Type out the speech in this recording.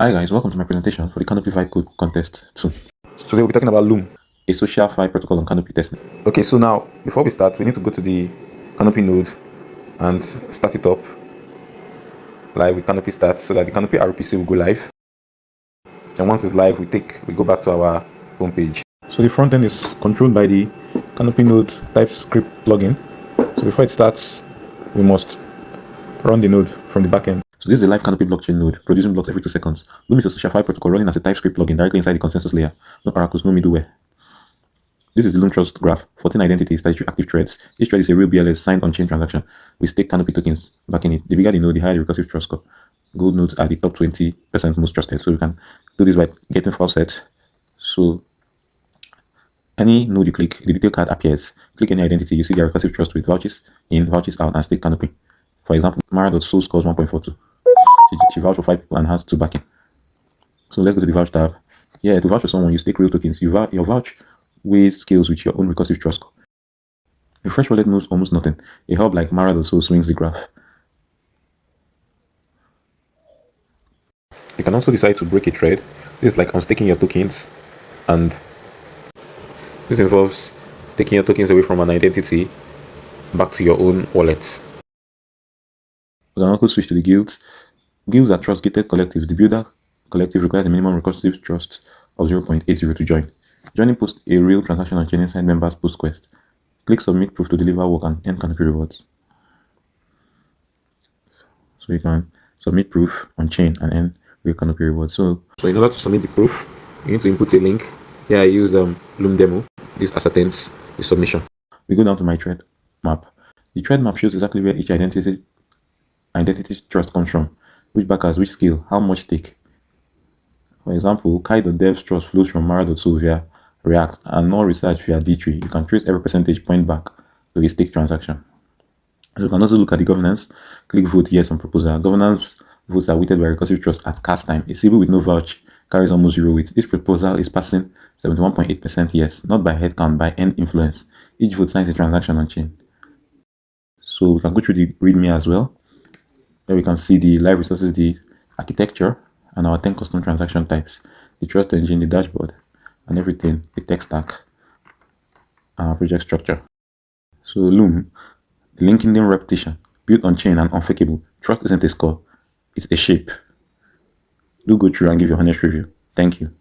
Hi guys, welcome to my presentation for the Canopy Vibe Code Contest 2. So today we'll be talking about LOOM, a SocialFi protocol on Canopy testing. Okay, so now before we start, we need to go to the Canopy node and start it up live with Canopy start so that the Canopy RPC will go live. And once it's live, we go back to our home page. So the front end is controlled by the Canopy node TypeScript plugin. So before it starts, we must run the node from the backend. So this is a live Canopy blockchain node producing blocks every 2 seconds. LOOM is a SocialFi protocol running as a TypeScript plugin directly inside the consensus layer. No oracles, no middleware. This is the LOOM trust graph. 14 identities, 33 active threads. Each thread is a real BLS signed on-chain transaction with stake Canopy tokens backing it. The bigger the node, the higher the recursive trust score. Gold nodes are the top 20% most trusted. So we can do this by getting faucet. So any node you click, the detail card appears. Click any identity, you see the recursive trust with vouchers in, vouchers out, and stake Canopy. For example, Mara.soul scores 1.42. She vouched for 5 people and has 2 backing. So let's go to the vouch tab. Yeah, to vouch for someone, you stake real tokens. Your vouch weighs scales with your own recursive trust score. Your fresh wallet moves almost nothing. A hub like Mara.soul swings the graph. You can also decide to break a thread. This is like unstaking your tokens, and this involves taking your tokens away from an identity back to your own wallet. We can also switch to the guilds. Guilds are trust-gated collectives. The builder collective requires a minimum recursive trust of 0.80 to join. Joining posts a real transaction on chain inside members post quest. Click submit proof to deliver work and earn Canopy rewards. So you can submit proof on chain and earn real Canopy rewards. So in order to submit the proof, you need to input a link. Here I use LOOM demo. This ascertains the submission. We go down to my thread map. The thread map shows exactly where each identity trust comes from, which backers, which skill, how much stake. For example, Kai.dev's trust flows from Mara.soul via React and Null research via D3. You can trace every percentage point back to a stake transaction. So you can also look at the governance. Click vote yes on proposal. Governance votes are weighted by recursive trust at cast time. A Sybil with no vouch carries almost 0 weight. This proposal is passing 71.8% yes, not by headcount, by end influence. Each vote signs a transaction on chain. So we can go through the README as well, where we can see the live resources, the architecture, and our 10 custom transaction types, the trust engine, the dashboard, and everything, the tech stack, and our project structure. So LOOM, the linking them repetition, built on chain and unfakeable. Trust isn't a score, it's a shape. Do go through and give your honest review. Thank you.